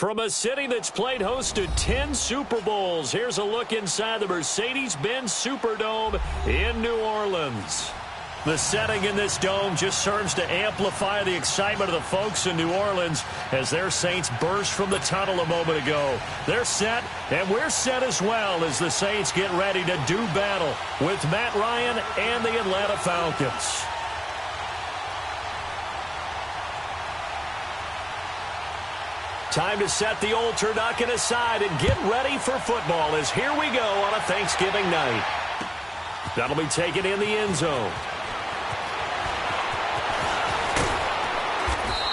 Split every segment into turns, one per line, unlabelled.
From a city that's played host to 10 Super Bowls, here's a look inside the Mercedes-Benz Superdome in New Orleans. The setting in this dome just serves to amplify the excitement of the folks in New Orleans as their Saints burst from the tunnel a moment ago. They're set, and we're set as well as the Saints get ready to do battle with Matt Ryan and the Atlanta Falcons. Time to set the old turducken aside and get ready for football as here we go on a Thanksgiving night. That'll be taken in the end zone.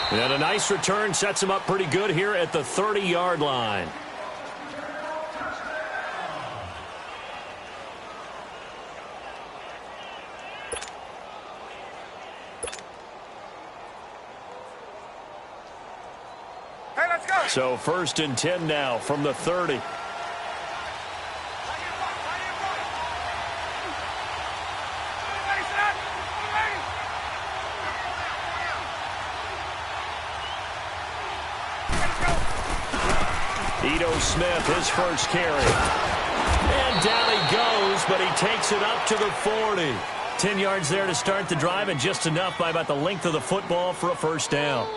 And a nice return sets him up pretty good here at the 30-yard line.
Hey, let's go.
So 1st and 10 now from the 30. Smith, his first carry. And down he goes, but he takes it up to the 40. 10 yards there to start the drive, and just enough by about the length of the football for a first down.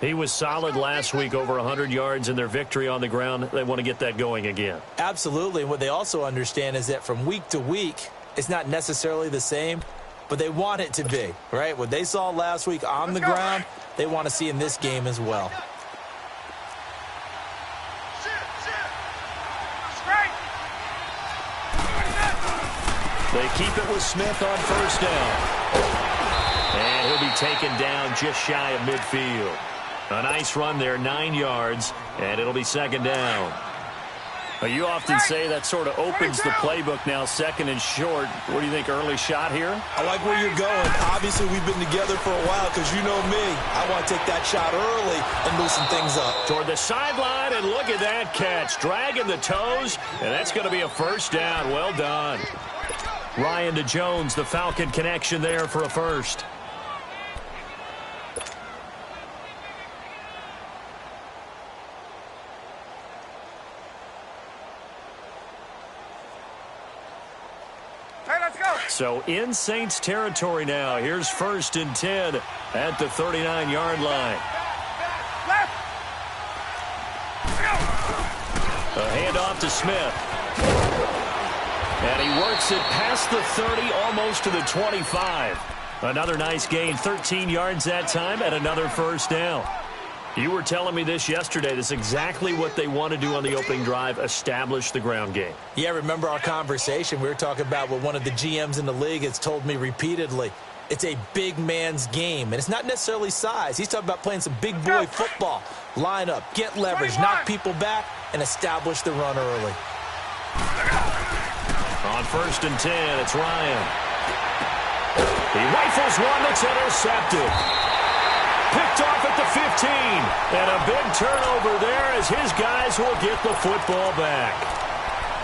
He was solid last week, over 100 yards in their victory on the ground. They want to get that going again.
Absolutely. And what they also understand is that from week to week, it's not necessarily the same, but they want it to be, right? What they saw last week on the ground, they want to see in this game as well.
They keep it with Smith on first down. And he'll be taken down just shy of midfield. A nice run there, 9 yards, and it'll be second down. You often say that sort of opens the playbook now, second and short. What do you think, early shot here?
I like where you're going. Obviously, we've been together for a while because you know me. I want to take that shot early and loosen things up.
Toward the sideline, and look at that catch. Dragging the toes, and that's going to be a first down. Well done. Ryan to Jones, the Falcon connection there for a first.
Hey, let's go.
So in Saints territory now. Here's 1st and 10 at the 39-yard line.
Left.
A handoff to Smith. And he works it past the 30, almost to the 25. Another nice gain, 13 yards that time, and another first down. You were telling me this yesterday. This is exactly what they want to do on the opening drive, establish the ground game.
Yeah, remember our conversation? We were talking about what one of the GMs in the league has told me repeatedly. It's a big man's game, and it's not necessarily size. He's talking about playing some big boy football. Line up, get leverage, knock people back, and establish the run early.
On 1st and 10, it's Ryan. He rifles one that's intercepted. Picked off at the 15. And a big turnover there as his guys will get the football back.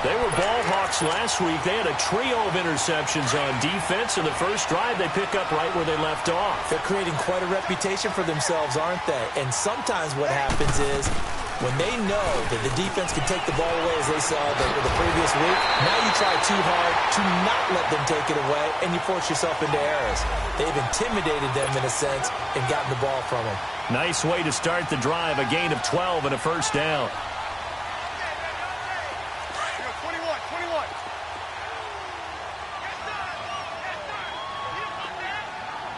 They were ball hawks last week. They had a trio of interceptions on defense. In the first drive, they pick up right where they left off.
They're creating quite a reputation for themselves, aren't they? And sometimes what happens is, when they know that the defense can take the ball away, as they saw the previous week, now you try too hard to not let them take it away, and you force yourself into errors. They've intimidated them, in a sense, and gotten the ball from them.
Nice way to start the drive, a gain of 12 and a first down.
21.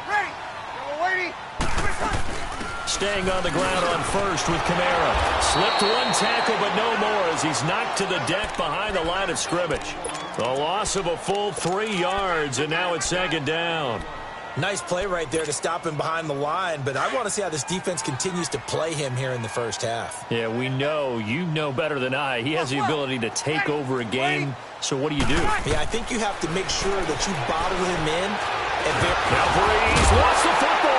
Ready. We're waiting.
Staying on the ground on first with Kamara. Slipped one tackle, but no more as he's knocked to the deck behind the line of scrimmage. The loss of a full 3 yards, and now it's second down.
Nice play right there to stop him behind the line, but I want to see how this defense continues to play him here in the first half.
Yeah, we know. You know better than I. He has the ability to take over a game, so what do you do?
Yeah, I think you have to make sure that you bottle him in.
Now Breeze lost the football.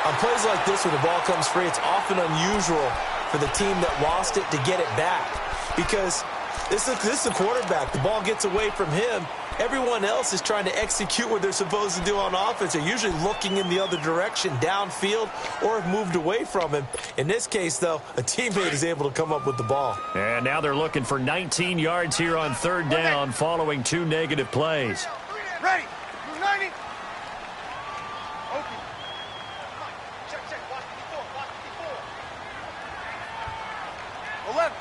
On plays like this where the ball comes free, it's often unusual for the team that lost it to get it back. Because This is a quarterback. The ball gets away from him. Everyone else is trying to execute what they're supposed to do on offense. They're usually looking in the other direction, downfield, or have moved away from him. In this case, though, a teammate is able to come up with the ball.
And now they're looking for 19 yards here on third down following 2 negative plays.
Ready. Move 90. Open. Check. Watch the 4. 11.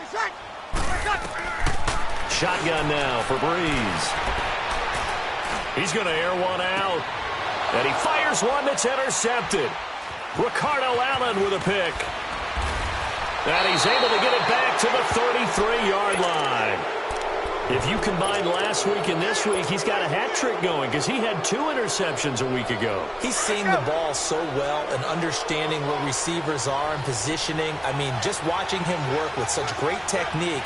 Reset.
Shotgun now for Breeze. He's going to air one out. And he fires one that's intercepted. Ricardo Allen with a pick. And he's able to get it back to the 33-yard line. If you combine last week and this week, he's got a hat trick going because he had 2 interceptions a week ago.
He's seeing the ball so well and understanding where receivers are and positioning. I mean, just watching him work with such great technique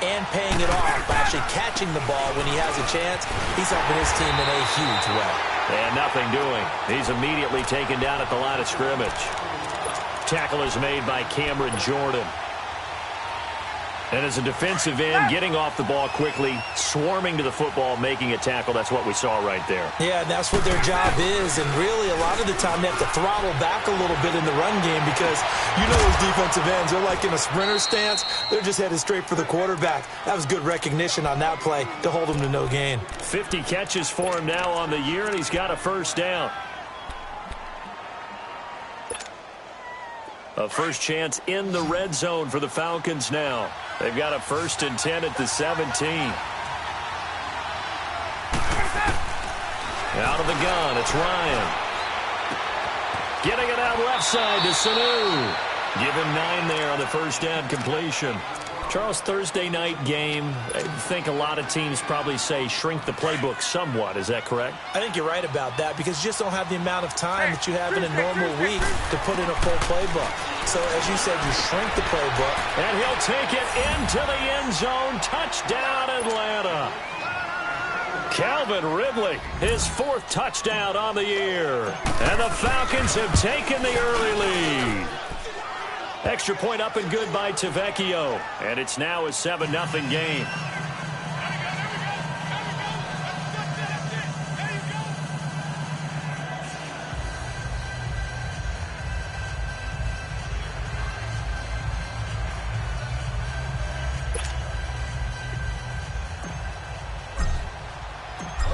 and paying it off by actually catching the ball when he has a chance, he's helping his team in a huge way.
And nothing doing. He's immediately taken down at the line of scrimmage. Tackle is made by Cameron Jordan. And as a defensive end, getting off the ball quickly, swarming to the football, making a tackle, that's what we saw right there.
Yeah, and that's what their job is. And really, a lot of the time, they have to throttle back a little bit in the run game because you know those defensive ends, they're like in a sprinter stance. They're just headed straight for the quarterback. That was good recognition on that play to hold him to no gain.
50 catches for him now on the year, and he's got a first down. A first chance in the red zone for the Falcons now. They've got a 1st and 10 at the 17. Out of the gun, it's Ryan. Getting it out left side to Sanu. Give him 9 there on the first down completion. Charles, Thursday night game, I think a lot of teams probably say shrink the playbook somewhat. Is that correct?
I think you're right about that because you just don't have the amount of time that you have in a normal week to put in a full playbook. So, as you said, you shrink the playbook.
And he'll take it into the end zone. Touchdown, Atlanta. Calvin Ridley, his 4th touchdown on the year. And the Falcons have taken the early lead. Extra point up and good by Tavecchio. And it's now a 7-0 game.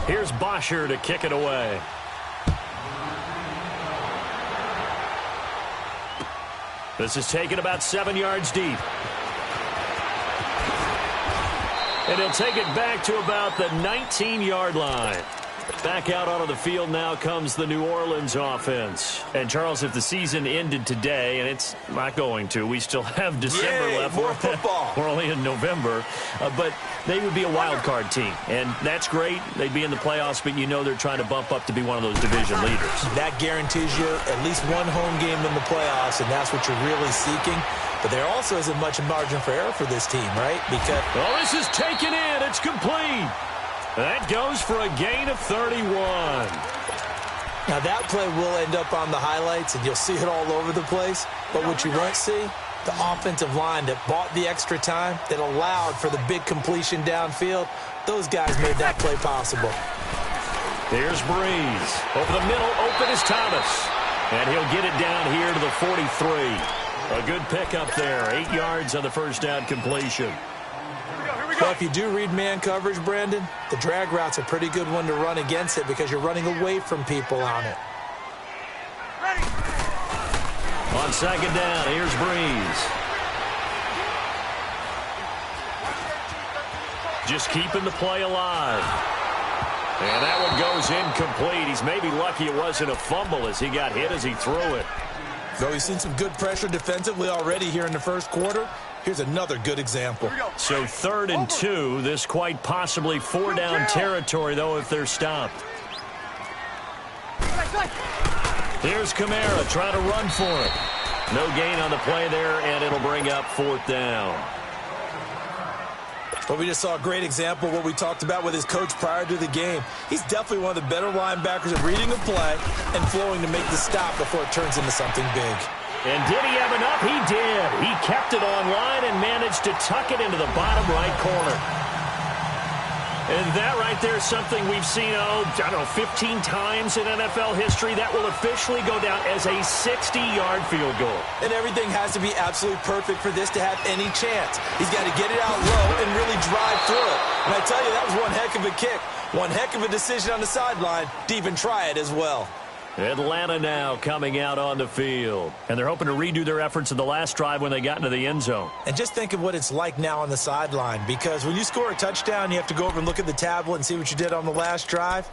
Here's Bosher to kick it away. This is taken about 7 yards deep. And he'll take it back to about the 19-yard line. Back out onto the field now comes the New Orleans offense. And, Charles, if the season ended today, and it's not going to, we still have December left.
More football.
We're only in November. But they would be a wild card team. And that's great. They'd be in the playoffs, but you know they're trying to bump up to be one of those division leaders.
That guarantees you at least one home game in the playoffs, and that's what you're really seeking. But there also isn't much margin for error for this team, right? Because
this is taken in. It's complete. That goes for a gain of 31.
Now, that play will end up on the highlights, and you'll see it all over the place. But what you won't see, the offensive line that bought the extra time, that allowed for the big completion downfield, those guys made that play possible.
Here's Breeze. Over the middle, open is Thomas. And he'll get it down here to the 43. A good pickup there. 8 yards on the first down completion.
Well, if you do read man coverage, Brandon, the drag route's a pretty good one to run against it because you're running away from people on it.
Ready.
On second down, here's Breeze. Just keeping the play alive. And that one goes incomplete. He's maybe lucky it wasn't a fumble as he got hit as he threw it.
Though he's seen some good pressure defensively already here in the first quarter, here's another good example.
So 3rd and 2, this quite possibly 4-down territory, though, if they're stopped. Here's Kamara trying to run for it. No gain on the play there, and it'll bring up 4th down.
But we just saw a great example of what we talked about with his coach prior to the game. He's definitely one of the better linebackers at reading a play and flowing to make the stop before it turns into something big.
And did he have enough? He did. He kept it online and managed to tuck it into the bottom right corner. And that right there is something we've seen, I don't know, 15 times in NFL history. That will officially go down as a 60-yard field goal.
And everything has to be absolutely perfect for this to have any chance. He's got to get it out low and really drive through it. And I tell you, that was one heck of a kick. One heck of a decision on the sideline to even try it as well.
Atlanta now coming out on the field. And they're hoping to redo their efforts in the last drive when they got into the end zone.
And just think of what it's like now on the sideline, because when you score a touchdown, you have to go over and look at the tablet and see what you did on the last drive.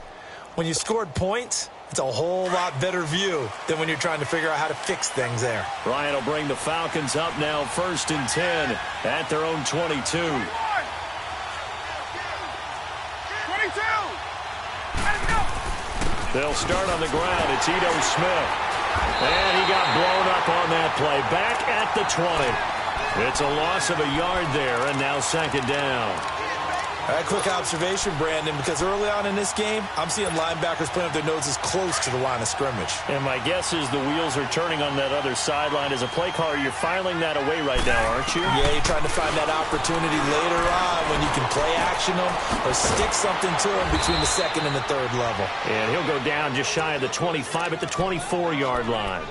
When you scored points, it's a whole lot better view than when you're trying to figure out how to fix things there.
Ryan will bring the Falcons up now 1st and 10 at their own 22.
22! Let's go!
They'll start on the ground. It's Ito Smith. And he got blown up on that play. Back at the 20. It's a loss of a yard there, and now 2nd down.
All right, quick observation, Brandon, because early on in this game, I'm seeing linebackers playing with their noses close to the line of scrimmage.
And my guess is the wheels are turning on that other sideline. As a play caller, you're filing that away right now, aren't you?
Yeah, you're trying to find that opportunity later on when you can play action them or stick something to them between the 2nd and the 3rd level.
And he'll go down just shy of the 25 at the 24-yard line.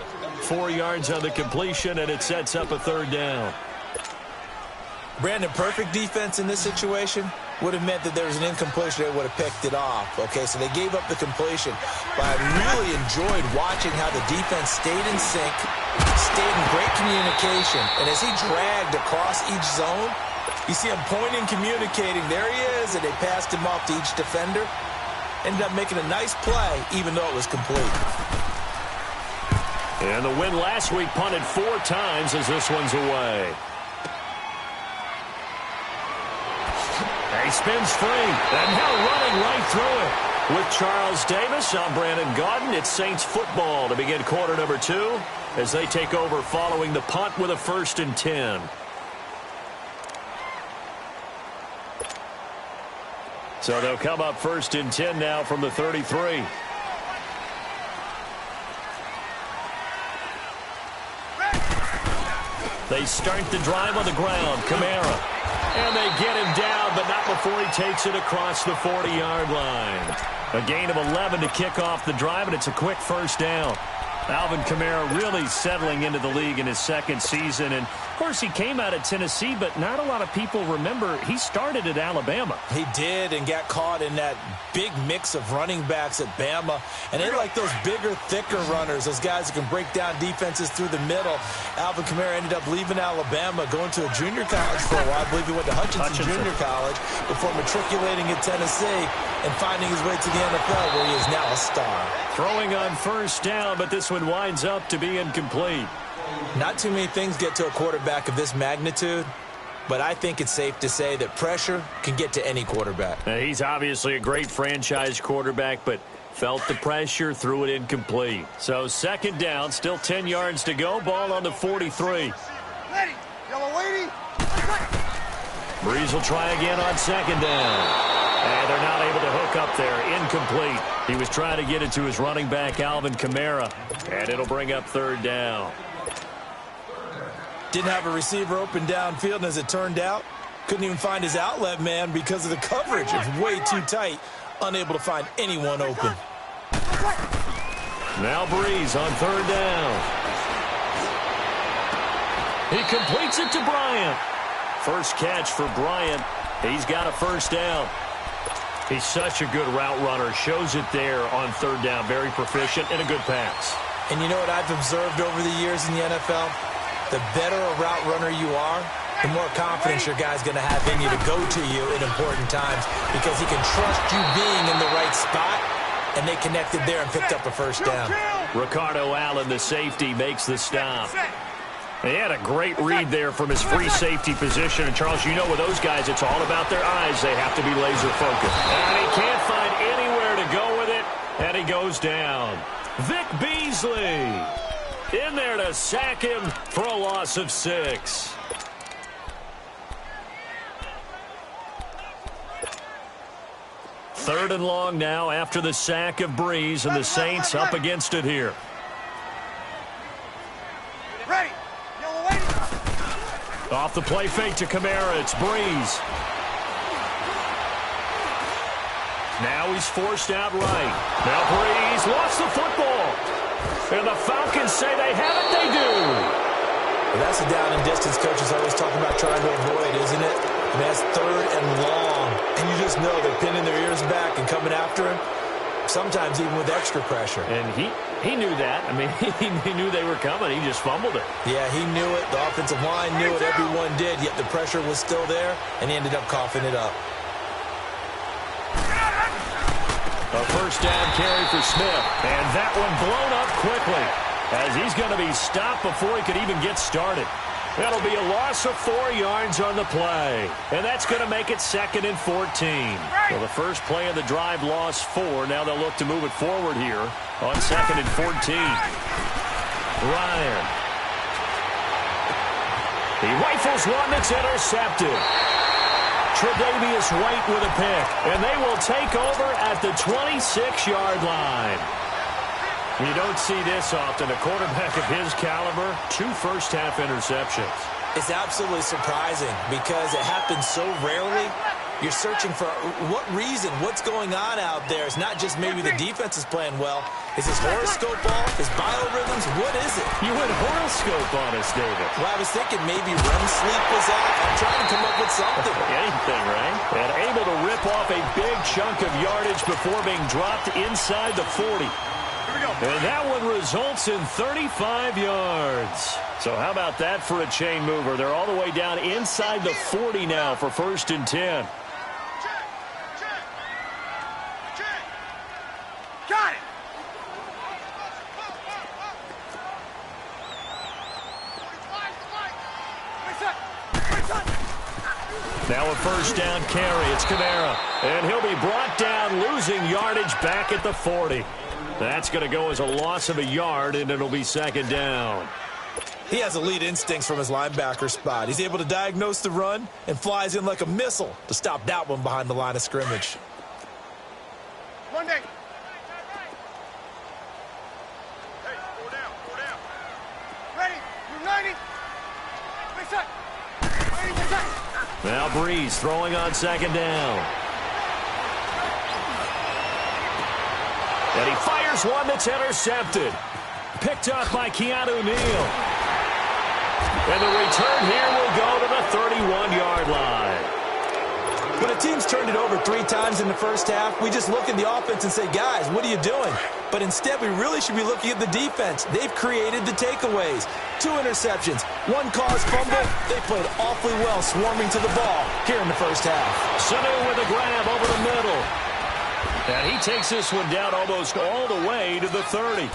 4 yards on the completion, and it sets up a 3rd down.
Brandon, perfect defense in this situation would have meant that there was an incompletion. They would have picked it off. Okay, so they gave up the completion. But I really enjoyed watching how the defense stayed in sync, stayed in great communication. And as he dragged across each zone, you see him pointing, communicating. There he is, and they passed him off to each defender. Ended up making a nice play, even though it was complete.
And the win last week punted 4 times as this one's away. He spins free, and now running right through it. With Charles Davis, I'm Brandon Gaudin. It's Saints football to begin quarter number 2 as they take over following the punt with a 1st and 10. So they'll come up 1st and 10 now from the 33. They start the drive on the ground. Kamara. And they get him down, but not before he takes it across the 40-yard line. A gain of 11 to kick off the drive, and it's a quick 1st down. Alvin Kamara really settling into the league in his 2nd season. And, of course, he came out of Tennessee, but not a lot of people remember he started at Alabama.
He did, and got caught in that big mix of running backs at Bama. And they like those bigger, thicker runners, those guys who can break down defenses through the middle. Alvin Kamara ended up leaving Alabama, going to a junior college for a while. I believe he went to Hutchinson Junior College before matriculating at Tennessee and finding his way to the NFL, where he is now a star.
Throwing on 1st down, but this one winds up to be incomplete.
Not too many things get to a quarterback of this magnitude, but I think it's safe to say that pressure can get to any quarterback.
Now, he's obviously a great franchise quarterback, but felt the pressure, threw it incomplete. So 2nd down, still 10 yards to go. Ball on the 43.
Ready! Yellow lady!
Breeze will try again on 2nd down. And they're not able to hook up there. Incomplete. He was trying to get it to his running back, Alvin Kamara. And it'll bring up 3rd down.
Didn't have a receiver open downfield, and as it turned out, couldn't even find his outlet man because of the coverage. It's way too tight. Unable to find anyone open.
Now Breeze on 3rd down. He completes it to Bryant. First catch for Bryant. He's got a 1st down. He's such a good route runner. Shows it there on 3rd down. Very proficient and a good pass.
And you know what I've observed over the years in the NFL? The better a route runner you are, the more confidence your guy's going to have in you to go to you in important times, because he can trust you being in the right spot, and they connected there and picked up a 1st down.
Ricardo Allen, the safety, makes the stop. He had a great read there from his free safety position. And, Charles, you know with those guys, it's all about their eyes. They have to be laser-focused. And he can't find anywhere to go with it, and he goes down. Vic Beasley in there to sack him for a loss of 6. Third and long now after the sack of Breeze, and the Saints up against it here. Off the play fake to Kamara. It's Breeze. Now he's forced out right. Now Breeze lost the football. And the Falcons say they have it. They do.
Well, that's a down and distance coaches always talking about trying to avoid, isn't it? I mean, that's 3rd and long. And you just know they're pinning their ears back and coming after him. Sometimes even with extra pressure.
And he knew that. I mean, he knew they were coming. He just fumbled it.
Yeah, he knew it. The offensive line knew it. Everyone did. Yet the pressure was still there, and he ended up coughing it up.
A first down carry for Smith. And that one blown up quickly as he's going to be stopped before he could even get started. That'll be a loss of 4 yards on the play. And that's going to make it 2nd and 14. Well, the first play of the drive lost 4. Now they'll look to move it forward here on 2nd and 14. Ryan. He rifles one that's intercepted. Tre'Davious White with a pick. And they will take over at the 26-yard line. You don't see this often. A quarterback of his caliber, 2 first-half interceptions.
It's absolutely surprising because it happens so rarely. You're searching for what reason, what's going on out there. It's not just maybe the defense is playing well. Is his horoscope off? His biorhythms? What is it?
You went horoscope on us, David.
Well, I was thinking maybe REM sleep was off. I'm trying to come up with something.
Anything, right? And able to rip off a big chunk of yardage before being dropped inside the 40. And that one results in 35 yards. So how about that for a chain mover? They're all the way down inside the 40 now for 1st and 10.
Got it.
Now a first down carry. It's Kamara. And he'll be brought down, losing yardage back at the 40. That's going to go as a loss of a yard, and it'll be 2nd down.
He has elite instincts from his linebacker spot. He's able to diagnose the run and flies in like a missile to stop that one behind the line of scrimmage.
Monday. Hey, 4 down, 4 down. Ready, you're 90. Wait, set. Ready, set.
Now Breeze throwing on 2nd down. And he fires one that's intercepted. Picked up by Keanu Neal. And the return here will go to the 31-yard line.
When a team's turned it over 3 times in the first half, we just look at the offense and say, guys, what are you doing? But instead, we really should be looking at the defense. They've created the takeaways. 2 interceptions, 1 caused fumble. They played awfully well swarming to the ball here in the first half.
Sanu with a grab over the middle. And he takes this one down almost all the way to the 30.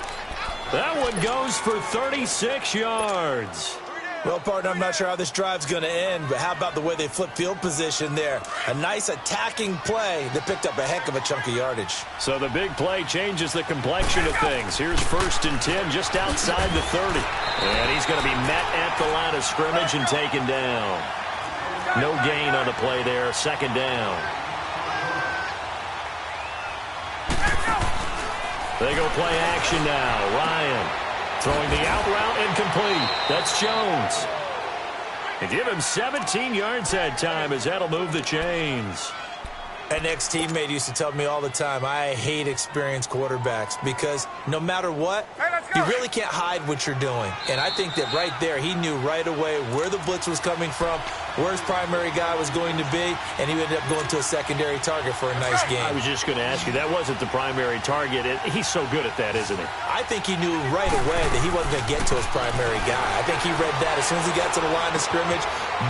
That one goes for 36 yards.
Well, partner, I'm not sure how this drive's going to end, but how about the way they flip field position there? A nice attacking play that picked up a heck of a chunk of yardage.
So the big play changes the complexion of things. Here's 1st and 10 just outside the 30. And he's going to be met at the line of scrimmage and taken down. No gain on the play there, 2nd down. They go play action now. Ryan throwing the out route incomplete. That's Jones. And give him 17 yards that time as that'll move the chains.
An ex-teammate used to tell me all the time, I hate experienced quarterbacks because no matter what, you really can't hide what you're doing. And I think that right there, he knew right away where the blitz was coming from, where his primary guy was going to be, and he ended up going to a secondary target for a nice game.
I was just going to ask you, that wasn't the primary target. He's so good at that, isn't he?
I think he knew right away that he wasn't going to get to his primary guy. I think he read that as soon as he got to the line of scrimmage,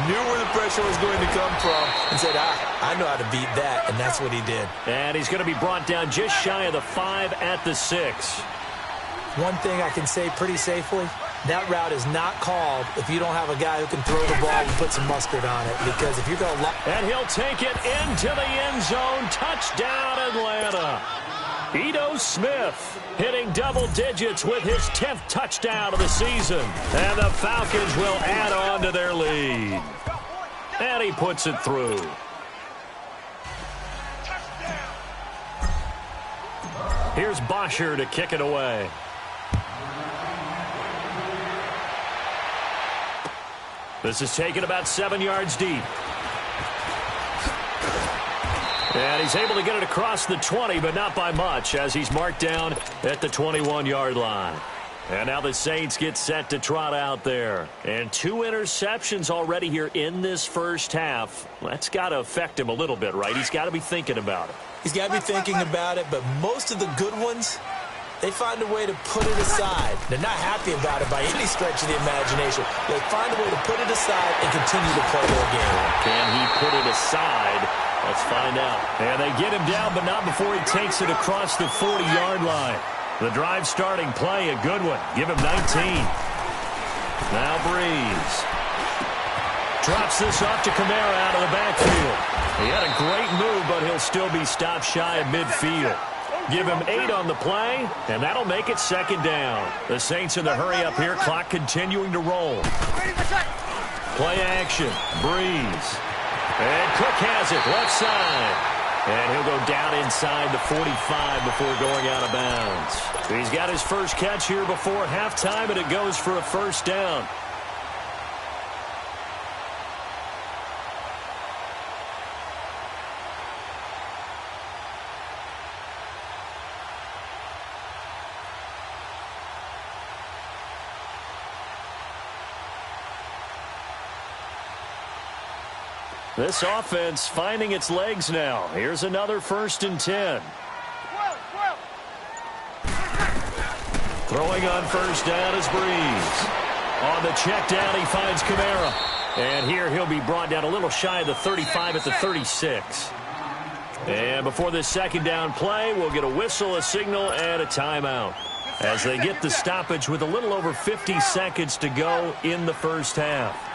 knew where the pressure was going to come from, and said, I know how to beat that, and that's what he did.
And he's going to be brought down just shy of the 5 at the 6.
One thing I can say pretty safely, that route is not called if you don't have a guy who can throw the ball and put some mustard on it. Because if you're going to...
And he'll take it into the end zone. Touchdown, Atlanta. Ito Smith hitting double digits with his 10th touchdown of the season. And the Falcons will add on to their lead. And he puts it through. Here's Bosher to kick it away. This is taken about 7 yards deep. And he's able to get it across the 20, but not by much, as he's marked down at the 21-yard line. And now the Saints get set to trot out there. And 2 interceptions already here in this first half. That's got to affect him a little bit, right? He's got to be thinking about it.
He's got to be thinking about it, but most of the good ones, they find a way to put it aside. They're not happy about it by any stretch of the imagination. They find a way to put it aside and continue to play their game.
Can he put it aside? Let's find out. And they get him down, but not before he takes it across the 40-yard line. The drive starting play, a good one. Give him 19. Now Breeze. Drops this off to Kamara out of the backfield. He had a great move, but he'll still be stopped shy of midfield. Give him 8 on the play, and that'll make it second down. The Saints in the hurry up here, clock continuing to roll. Play action, Breeze. And Cook has it, left side. And he'll go down inside the 45 before going out of bounds. He's got his first catch here before halftime, and it goes for a first down. This offense finding its legs now. Here's another 1st and 10. Throwing on first down is Breeze. On the check down, he finds Kamara. And here he'll be brought down a little shy of the 35 at the 36. And before this second down play, we'll get a whistle, a signal, and a timeout, as they get the stoppage with a little over 50 seconds to go in the first half.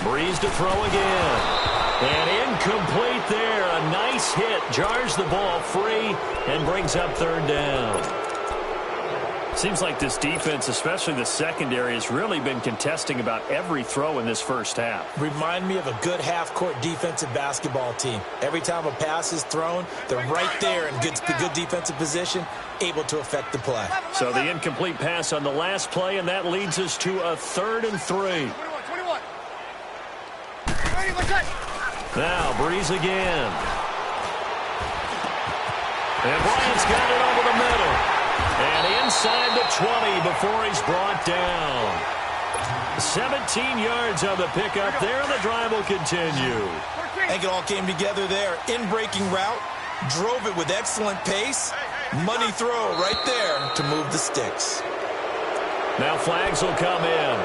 Breeze to throw again. And incomplete there. A nice hit. Jars the ball free and brings up 3rd down. Seems like this defense, especially the secondary, has really been contesting about every throw in this first half.
Remind me of a good half-court defensive basketball team. Every time a pass is thrown, they're right there in good defensive position, able to affect the play.
So the incomplete pass on the last play, and that leads us to a 3rd and 3. Now Breeze again. And Bryant's got it over the middle. And inside the 20 before he's brought down. 17 yards on the pickup there, and the drive will continue.
I think it all came together there. In-breaking route, drove it with excellent pace. Money throw right there to move the sticks.
Now flags will come in.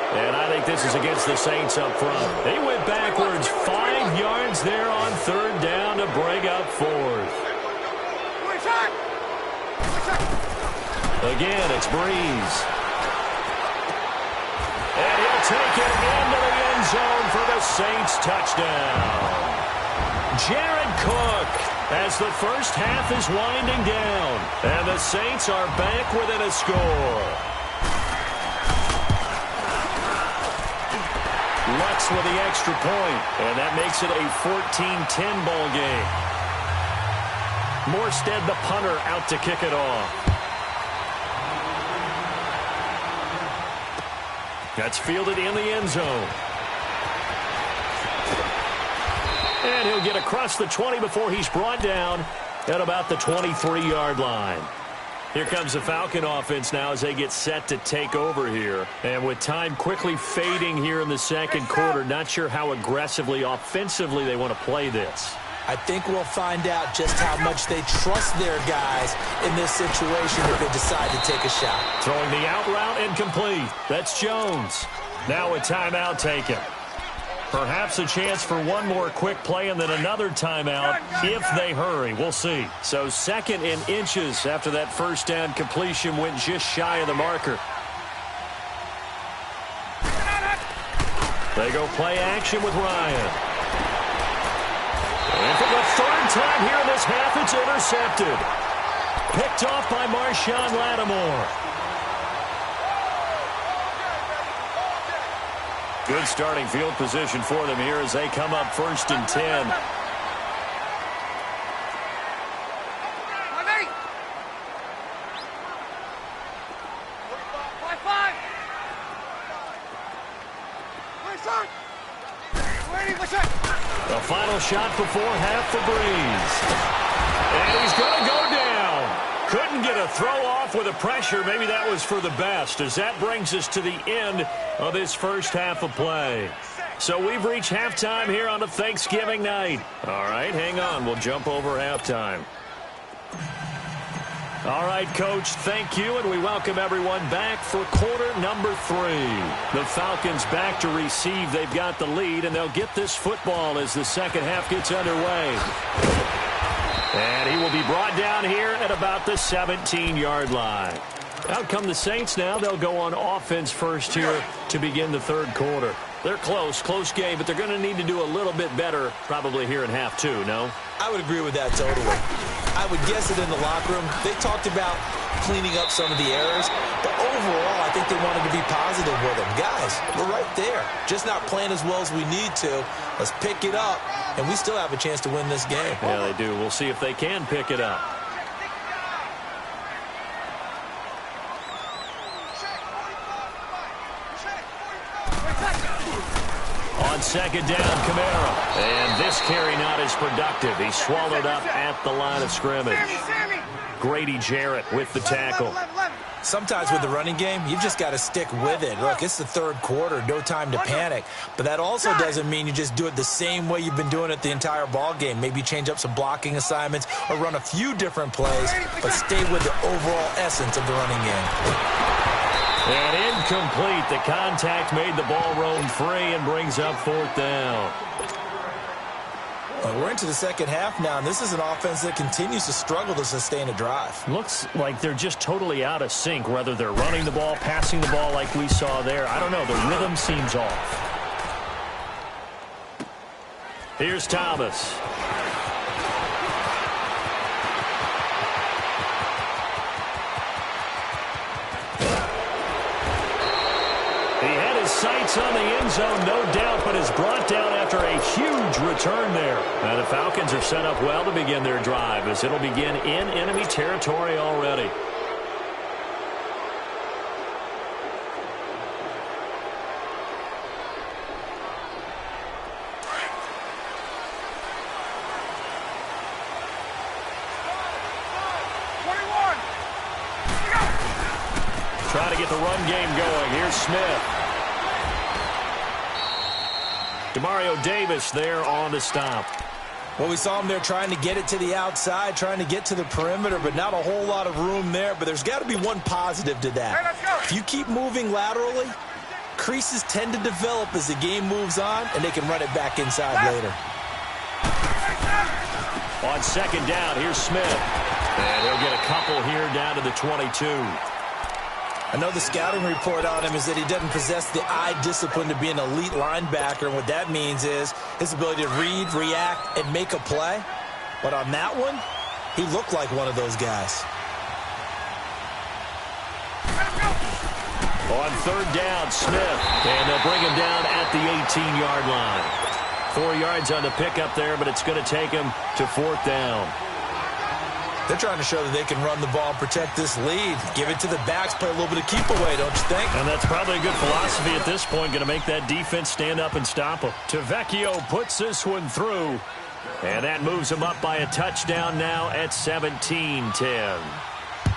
And I think this is against the Saints up front. They went backwards 5 yards there on 3rd down to bring up 4th. Again, it's Breeze. And he'll take it into the end zone for the Saints touchdown. Jared Cook, as the first half is winding down. And the Saints are back within a score. Lutz with the extra point, and that makes it a 14-10 ball game. Morstead, the punter, out to kick it off. That's fielded in the end zone. And he'll get across the 20 before he's brought down at about the 23-yard line. Here comes the Falcon offense now as they get set to take over here. And with time quickly fading here in the second quarter, not sure how aggressively, offensively they want to play this.
I think we'll find out just how much they trust their guys in this situation if they decide to take a shot.
Throwing the out route incomplete. That's Jones. Now a timeout taken. Perhaps a chance for one more quick play and then another timeout if they hurry. We'll see. So 2nd and inches after that first down completion went just shy of the marker. They go play action with Ryan. And for the 3rd time here in this half, it's intercepted. Picked off by Marshawn Lattimore. Good starting field position for them here as they come up 1st and 10. final shot before half for Breeze. And he's going to go down. Couldn't get a throw off with the pressure. Maybe that was for the best, as that brings us to the end of this first half of play. So we've reached halftime here on a Thanksgiving night. All right, hang on. We'll jump over halftime. All right, Coach, thank you, and we welcome everyone back for quarter number 3. The Falcons back to receive. They've got the lead, and they'll get this football as the second half gets underway. And he will be brought down here at about the 17-yard line. Out come the Saints now. They'll go on offense first here to begin the third quarter. They're close game, but they're going to need to do a little bit better probably here in half 2, no?
I would agree with that totally. I would guess it in the locker room. They talked about cleaning up some of the errors, but overall, I think they wanted to be positive with them. Guys, we're right there. Just not playing as well as we need to. Let's pick it up, and we still have a chance to win this game.
Yeah, they do. We'll see if they can pick it up. On second down, Kamara. And this carry not as productive. He's swallowed up at the line of scrimmage. Grady Jarrett with the tackle.
Sometimes with the running game, you've just got to stick with it. Look, it's the third quarter, no time to panic. But that also doesn't mean you just do it the same way you've been doing it the entire ball game. Maybe change up some blocking assignments or run a few different plays, but stay with the overall essence of the running game.
And incomplete. The contact made the ball roam free and brings up fourth down.
Well, we're into the second half now, and this is an offense that continues to struggle to sustain a drive.
Looks like they're just totally out of sync, whether they're running the ball, passing the ball like we saw there. I don't know. The rhythm seems off. Here's Thomas. Sights on the end zone, no doubt, but is brought down after a huge return there. Now the Falcons are set up well to begin their drive, as it'll begin in enemy territory already. Trying to get the run game going. Here's Smith. Demario Davis there on the stop.
Well, we saw him there trying to get it to the outside, trying to get to the perimeter, but not a whole lot of room there. But there's got to be one positive to that. If you keep moving laterally, creases tend to develop as the game moves on, and they can run it back inside later.
On second down, here's Smith. And he'll get a couple here down to the 22.
I know the scouting report on him is that he doesn't possess the eye discipline to be an elite linebacker. And what that means is his ability to read, react, and make a play. But on that one, he looked like one of those guys.
On third down, Smith. And they'll bring him down at the 18-yard line. 4 yards on the pickup there, but it's going to take him to fourth down.
They're trying to show that they can run the ball and protect this lead. Give it to the backs, play a little bit of keep away, don't you think?
And that's probably a good philosophy at this point, going to make that defense stand up and stop them. Tavecchio puts this one through. And that moves him up by a touchdown now at 17-10.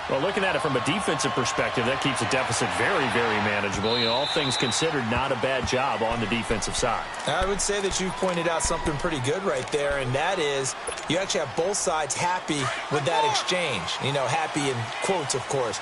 Well, looking at it from a defensive perspective, that keeps the deficit very, very manageable. You know, all things considered, not a bad job on the defensive side.
I would say that you've pointed out something pretty good right there, and that is you actually have both sides happy with that exchange. You know, happy in quotes, of course.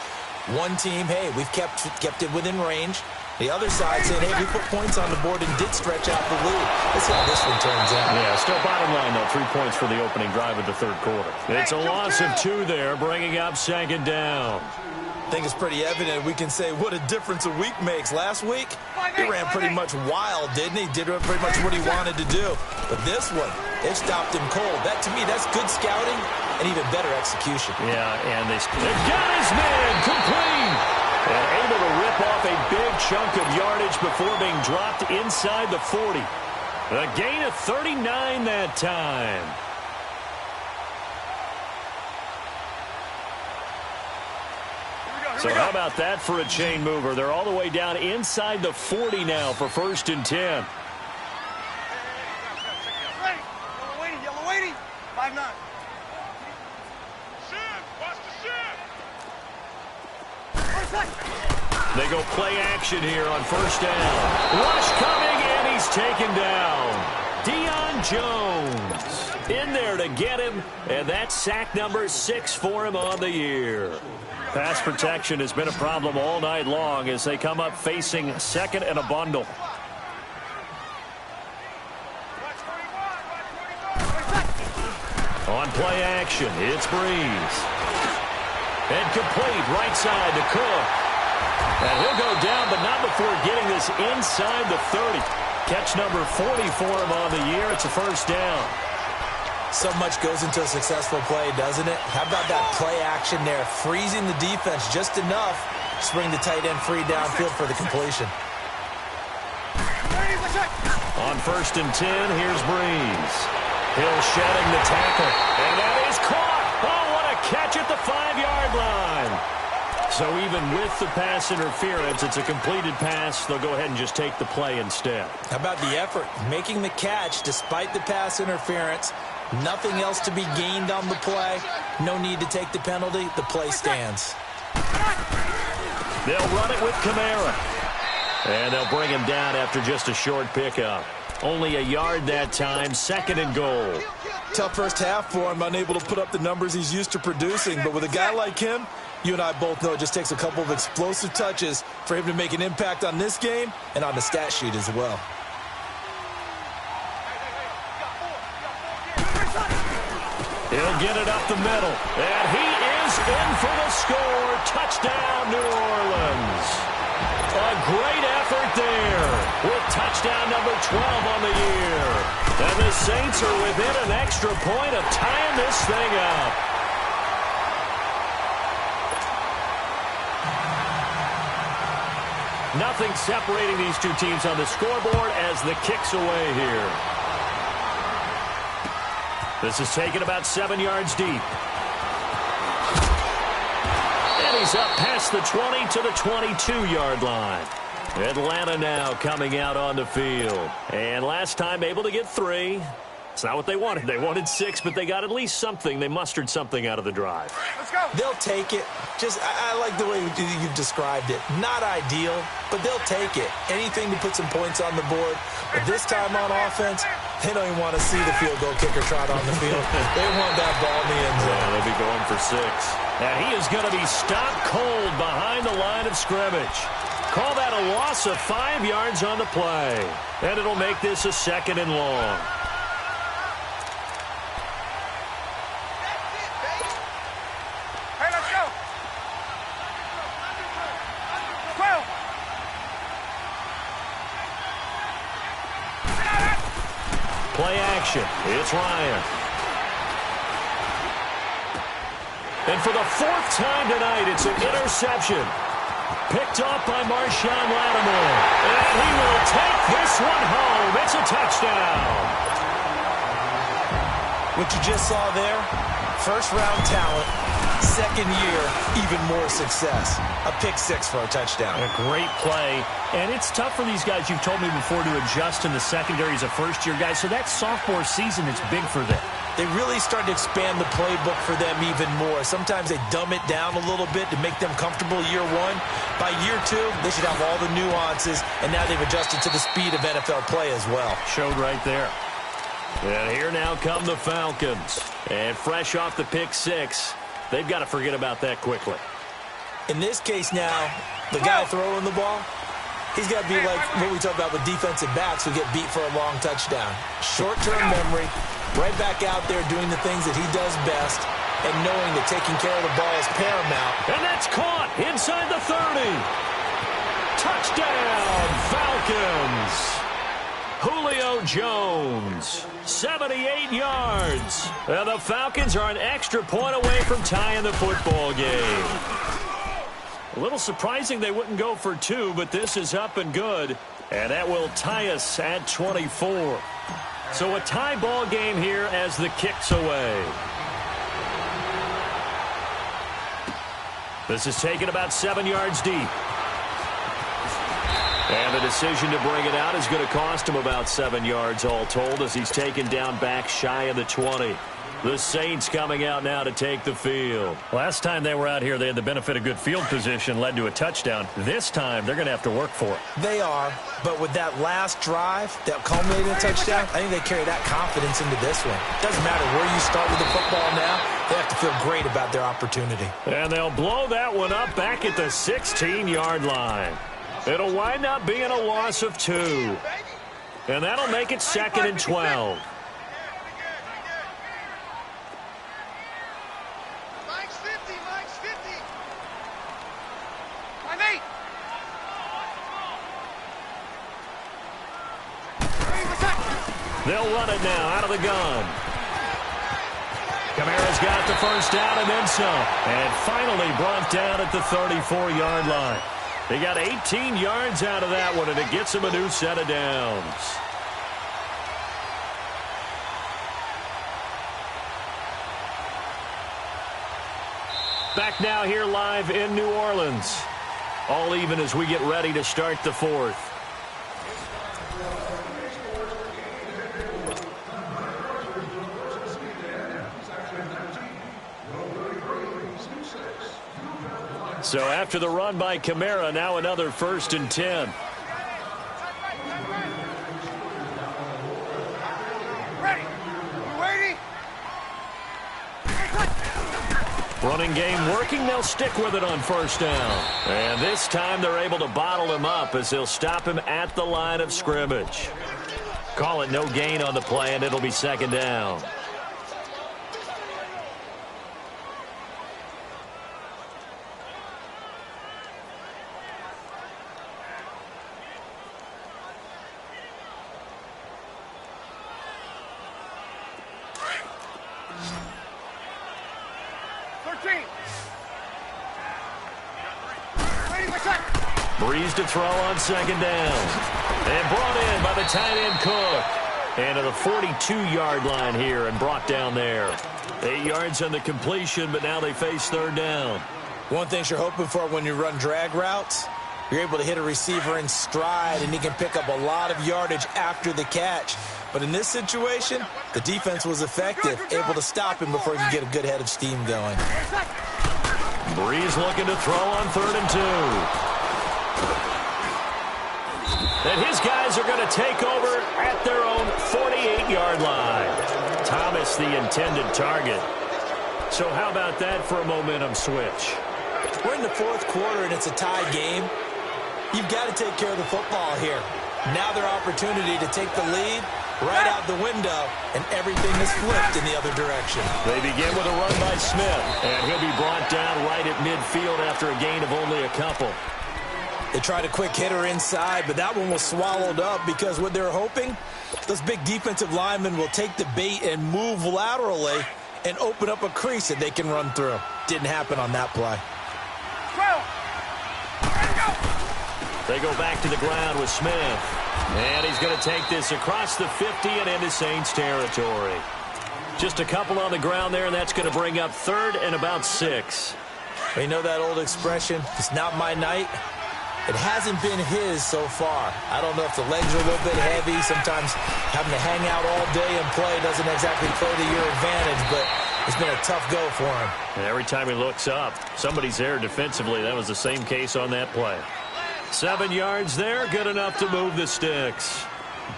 One team, hey, we've kept it within range. The other side saying, hey, we put points on the board and did stretch out the lead. Let's see how this one turns out.
Yeah, still bottom line, though. 3 points for the opening drive of the third quarter. It's a loss of 2 there, bringing up second down.
I think it's pretty evident we can say what a difference a week makes. Last week, he ran pretty much wild, didn't he? Did pretty much what he wanted to do. But this one, it stopped him cold. That, to me, that's good scouting and even better execution.
Yeah, and they've got his man complete. And able to rip off a big chunk of yardage before being dropped inside the 40. A gain of 39 that time. So how about that for a chain mover? They're all the way down inside the 40 now for 1st and 10. They go play action here on first down. Rush coming, and he's taken down. Deion Jones in there to get him, and that's sack number 6 for him on the year. Pass protection has been a problem all night long as they come up facing second and a bundle. On play action, it's Breeze. And complete right side to Cook. And he'll go down, but not before getting this inside the 30. Catch number 40 for him on the year. It's a first down.
So much goes into a successful play, doesn't it? How about that play action there, freezing the defense just enough to bring the tight end free downfield for the completion.
On first and 10, here's Breeze. Hill shedding the tackle, and that is caught. Oh, what a catch at the 5-yard line. So even with the pass interference, it's a completed pass. They'll go ahead and just take the play instead.
How about the effort? Making the catch despite the pass interference. Nothing else to be gained on the play. No need to take the penalty. The play stands.
They'll run it with Kamara. And they'll bring him down after just a short pickup. Only a yard that time, second and goal.
Tough first half for him, unable to put up the numbers he's used to producing. But with a guy like him, you and I both know it just takes a couple of explosive touches for him to make an impact on this game and on the stat sheet as well.
He'll get it up the middle. And he is in for the score. Touchdown, New Orleans. A great effort there with touchdown number 12 on the year. And the Saints are within an extra point of tying this thing up. Nothing separating these two teams on the scoreboard as the kick's away here. This is taken about 7 yards deep. And he's up past the 20 to the 22-yard line. Atlanta now coming out on the field. And last time able to get 3. It's not what they wanted. They wanted 6, but they got at least something. They mustered something out of the drive.
Let's go.
They'll take it. I like the way you've described it. Not ideal, but they'll take it. Anything to put some points on the board. But this time on offense, they don't even want to see the field goal kicker trot on the field. They want that ball in the end zone.
Yeah, they'll be going for 6. And he is going to be stopped cold behind the line of scrimmage. Call that a loss of 5 yards on the play. And it'll make this a second and long.
Hey, let's go. 12.
Play action. It's Ryan. And for the 4th time tonight, it's an interception. Picked off by Marshawn Lattimore. And he will take this one home. It's a touchdown.
What you just saw there, first-round talent, second year, even more success. A pick-6 for a touchdown.
A great play. And it's tough for these guys, you've told me before, to adjust in the secondary as a first-year guy. So that sophomore season is big for them.
They really start to expand the playbook for them even more. Sometimes they dumb it down a little bit to make them comfortable year 1. By year 2, they should have all the nuances, and now they've adjusted to the speed of NFL play as well.
Showed right there. And here now come the Falcons. And fresh off the pick 6, they've got to forget about that quickly.
In this case now, the guy throwing the ball, he's got to be like what we talk about with defensive backs who get beat for a long touchdown. Short-term memory, right back out there doing the things that he does best, and knowing that taking care of the ball is paramount.
And that's caught inside the 30. Touchdown, Falcons. Julio Jones, 78 yards. And the Falcons are an extra point away from tying the football game. A little surprising they wouldn't go for 2, but this is up and good. And that will tie us at 24. So a tie ball game here as the kick's away. This is taken about 7 yards deep. And the decision to bring it out is going to cost him about 7 yards all told as he's taken down back shy of the 20. The Saints coming out now to take the field. Last time they were out here, they had the benefit of good field position, led to a touchdown. This time, they're going to have to work for it.
They are, but with that last drive that culminated in a touchdown, I think they carry that confidence into this one. Doesn't matter where you start with the football now, they have to feel great about their opportunity.
And they'll blow that one up back at the 16-yard line. It'll wind up being a loss of 2. And that'll make it 2nd and 12. They'll run it now out of the gun. Kamara's got the first down and then some. And finally brought down at the 34-yard line. They got 18 yards out of that one, and it gets them a new set of downs. Back now here live in New Orleans. All even as we get ready to start the 4th. So after the run by Kamara, now another 1st and 10.
Ready? Ready?
Running game working. They'll stick with it on 1st down. And this time they're able to bottle him up as they'll stop him at the line of scrimmage. Call it no gain on the play, and it'll be 2nd down. Breeze to throw on 2nd down. And brought in by the tight end Cook. And to the 42-yard line here and brought down there. 8 yards on the completion, but now they face 3rd down.
One thing you're hoping for when you run drag routes, you're able to hit a receiver in stride, and he can pick up a lot of yardage after the catch. But in this situation, the defense was effective, able to stop him before he could get a good head of steam going.
Breeze looking to throw on 3rd and 2. And his guys are going to take over at their own 48-yard line. Thomas, the intended target. So how about that for a momentum switch?
We're in the 4th quarter, and it's a tie game. You've got to take care of the football here. Now their opportunity to take the lead right out the window, and everything is flipped in the other direction.
They begin with a run by Smith, and he'll be brought down right at midfield after a gain of only a couple.
They tried a quick hitter inside, but that one was swallowed up because what they're hoping, those big defensive linemen will take the bait and move laterally and open up a crease that they can run through. Didn't happen on that play.
They go back to the ground with Smith. And he's going to take this across the 50 and into Saints territory. Just a couple on the ground there, and that's going to bring up 3rd and about 6.
You know that old expression, it's not my night? It hasn't been his so far. I don't know if the legs are a little bit heavy. Sometimes having to hang out all day and play doesn't exactly play to your advantage, but it's been a tough go for him.
And every time he looks up, somebody's there defensively. That was the same case on that play. 7 yards there, good enough to move the sticks.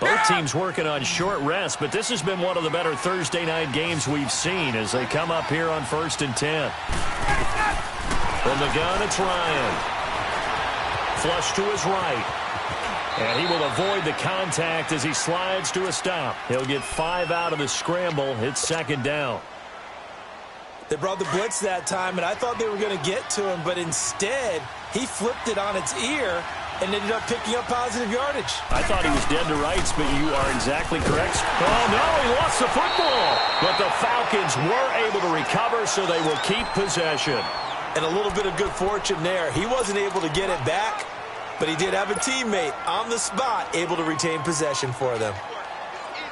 Both teams working on short rest, but this has been one of the better Thursday night games we've seen as they come up here on 1st and 10. From the gun, it's Ryan. Flush to his right. And he will avoid the contact as he slides to a stop. He'll get 5 out of the scramble. It's 2nd down.
They brought the blitz that time, and I thought they were going to get to him, but instead, he flipped it on its ear and ended up picking up positive yardage.
I thought he was dead to rights, but you are exactly correct. Oh, no, he lost the football. But the Falcons were able to recover, so they will keep possession.
And a little bit of good fortune there. He wasn't able to get it back, but he did have a teammate on the spot able to retain possession for them.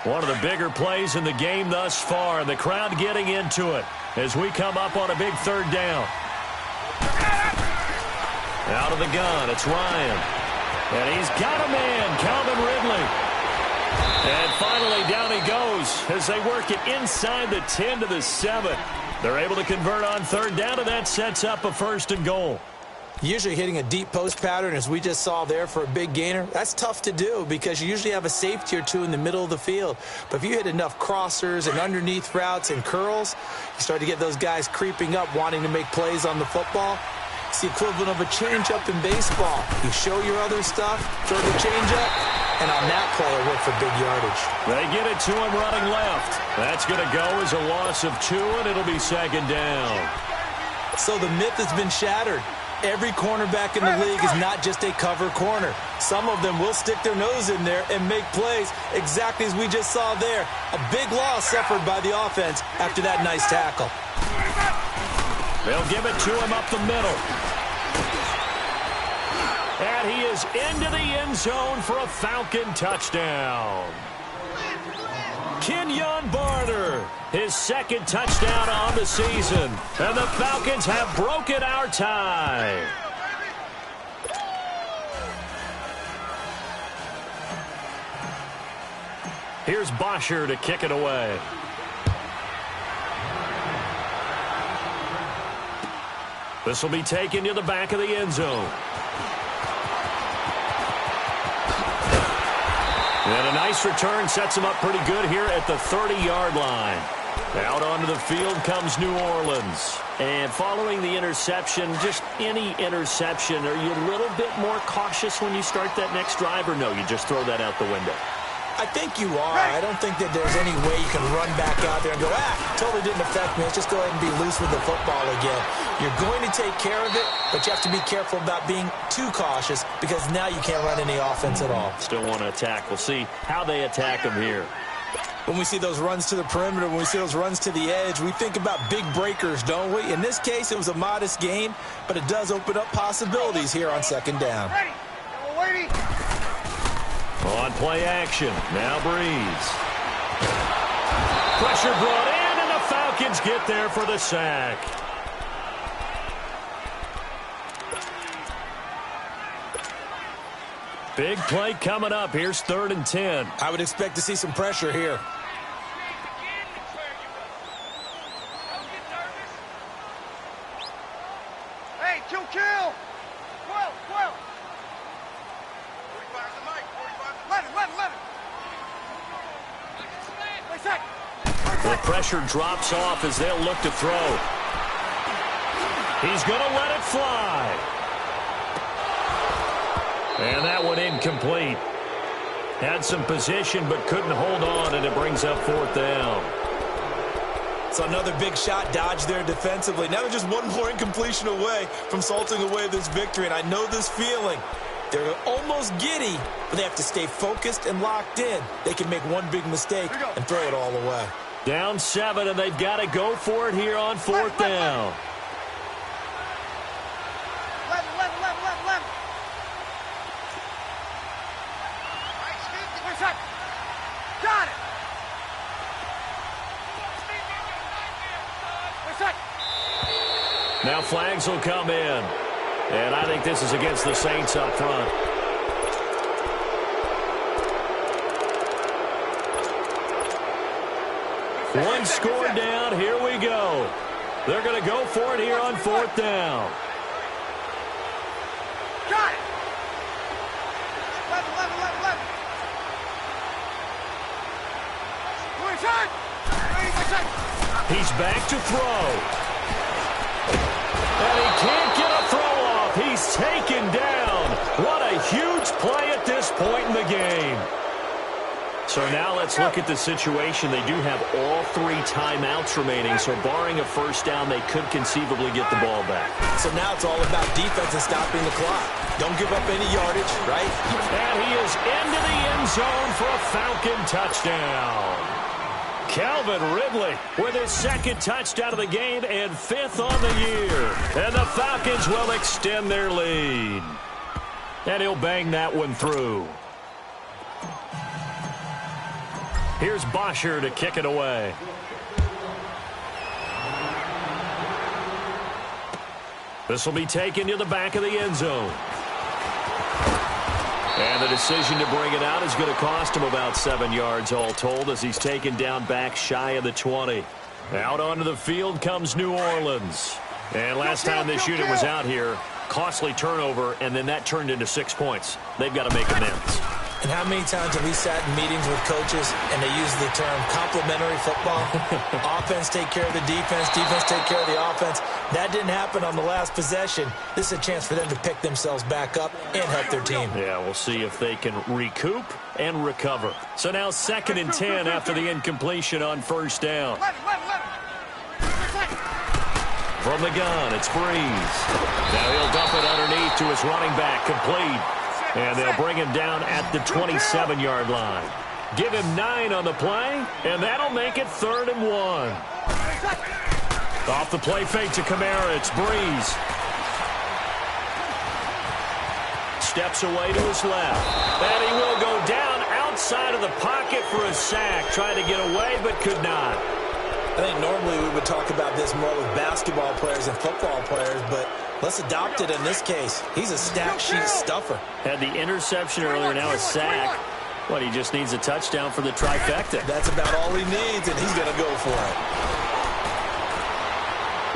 One of the bigger plays in the game thus far. The crowd getting into it as we come up on a big 3rd down. Out of the gun, it's Ryan. And he's got a man, Calvin Ridley. And finally, down he goes as they work it inside the 10 to the 7. They're able to convert on third down, and that sets up a 1st and goal.
Usually hitting a deep post pattern, as we just saw there for a big gainer, that's tough to do because you usually have a safety or two in the middle of the field. But if you hit enough crossers and underneath routes and curls, you start to get those guys creeping up, wanting to make plays on the football. It's the equivalent of a change-up in baseball. You show your other stuff, throw the change-up, and on that play, it'll work for big yardage.
They get it to him running left. That's going to go as a loss of 2, and it'll be 2nd down.
So the myth has been shattered. Every cornerback in the league is not just a cover corner. Some of them will stick their nose in there and make plays exactly as we just saw there. A big loss suffered by the offense after that nice tackle.
They'll give it to him up the middle. And he is into the end zone for a Falcon touchdown. Kenyon Barner, his 2nd touchdown on the season. And the Falcons have broken our tie. Here's Bosher to kick it away. This will be taken to the back of the end zone. And a nice return sets him up pretty good here at the 30-yard line. Out onto the field comes New Orleans. And following the interception, just any interception, are you a little bit more cautious when you start that next drive, or no, you just throw that out the window?
I think you are. I don't think that there's any way you can run back out there and go, totally didn't affect me. Let's just go ahead and be loose with the football again. You're going to take care of it, but you have to be careful about being too cautious because now you can't run any offense at all.
Still want to attack. We'll see how they attack him here.
When we see those runs to the perimeter, when we see those runs to the edge, we think about big breakers, don't we? In this case, it was a modest gain, but it does open up possibilities here on 2nd down.
Ready.
On play action, now Breeze. Pressure brought in, and the Falcons get there for the sack. Big play coming up. Here's 3rd and 10.
I would expect to see some pressure here.
Hey, kill. 12. 45 the mic. 11.
The pressure drops off as they'll look to throw. He's going to let it fly. And that one incomplete. Had some position but couldn't hold on, and it brings up 4th down.
So another big shot dodge there defensively. Now they're just one more incompletion away from salting away this victory, and I know this feeling. They're almost giddy, but they have to stay focused and locked in. They can make one big mistake and throw it all away.
Down 7, and they've got to go for it here on 4th down.
11. Got it.
Now flags will come in. And I think this is against the Saints up front. One score down. Here we go. They're going to go for it here on 4th down.
Got it. 11.
He's back to throw. And he can't get a throw off. He's taken down. What a huge play at this point in the game. So now let's look at the situation. They do have all 3 timeouts remaining, so barring a 1st down, they could conceivably get the ball back.
So now it's all about defense and stopping the clock. Don't give up any yardage, right?
And he is into the end zone for a Falcon touchdown. Calvin Ridley with his 2nd touchdown of the game and 5th on the year. And the Falcons will extend their lead. And he'll bang that one through. Here's Bosher to kick it away. This will be taken to the back of the end zone. And the decision to bring it out is going to cost him about 7 yards all told as he's taken down back shy of the 20. Out onto the field comes New Orleans. And last time this unit was out here, costly turnover, and then that turned into 6 points. They've got to make amends.
And how many times have we sat in meetings with coaches and they use the term complementary football? Offense take care of the defense, defense take care of the offense. That didn't happen on the last possession. This is a chance for them to pick themselves back up and help their team.
Yeah, we'll see if they can recoup and recover. So now 2nd and 10 after the incompletion on first down. From the gun, it's Breeze. Now he'll dump it underneath to his running back, complete. And they'll bring him down at the 27-yard line. Give him 9 on the play, and that'll make it 3rd and 1. Off the play fake to Kamara, it's Breeze. Steps away to his left. And he will go down outside of the pocket for a sack. Tried to get away, but could not.
I think normally we would talk about this more with basketball players and football players, but let's adopt it in this case. He's a stat sheet stuffer.
Had the interception earlier, now a sack. What, he just needs a touchdown for the trifecta.
That's about all he needs, and he's going to go for it.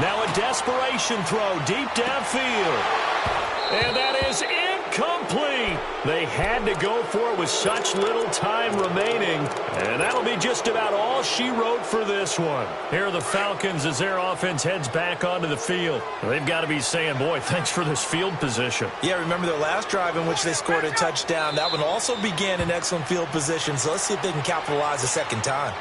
Now a desperation throw deep downfield. And that is incomplete. They had to go for it with such little time remaining. And that'll be just about all she wrote for this one. Here are the Falcons as their offense heads back onto the field. They've got to be saying, boy, thanks for this field position.
Yeah, remember their last drive in which they scored a touchdown. That one also began in excellent field position. So let's see if they can capitalize a second time.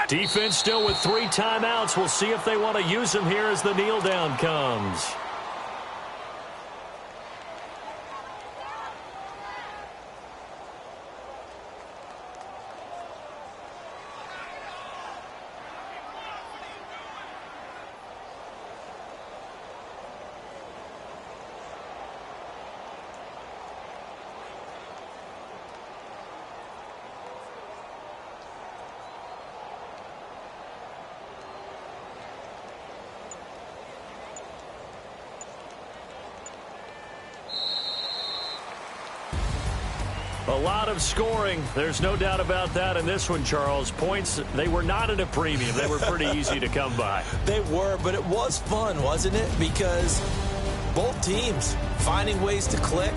Defense still with 3 timeouts. We'll see if they want to use them here as the kneel down comes. A lot of scoring. There's no doubt about that in this one, Charles. Points, they were not at a premium. They were pretty easy to come by.
They were, but it was fun, wasn't it? Because both teams finding ways to click.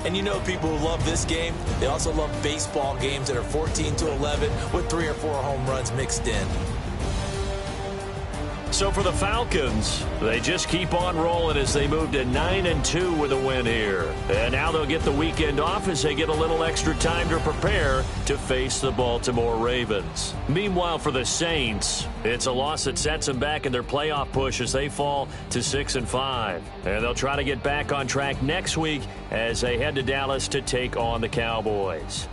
And you know people who love this game, they also love baseball games that are 14-11 with 3 or 4 home runs mixed in.
So for the Falcons, they just keep on rolling as they move to 9-2 with a win here. And now they'll get the weekend off as they get a little extra time to prepare to face the Baltimore Ravens. Meanwhile, for the Saints, it's a loss that sets them back in their playoff push as they fall to 6-5. And they'll try to get back on track next week as they head to Dallas to take on the Cowboys.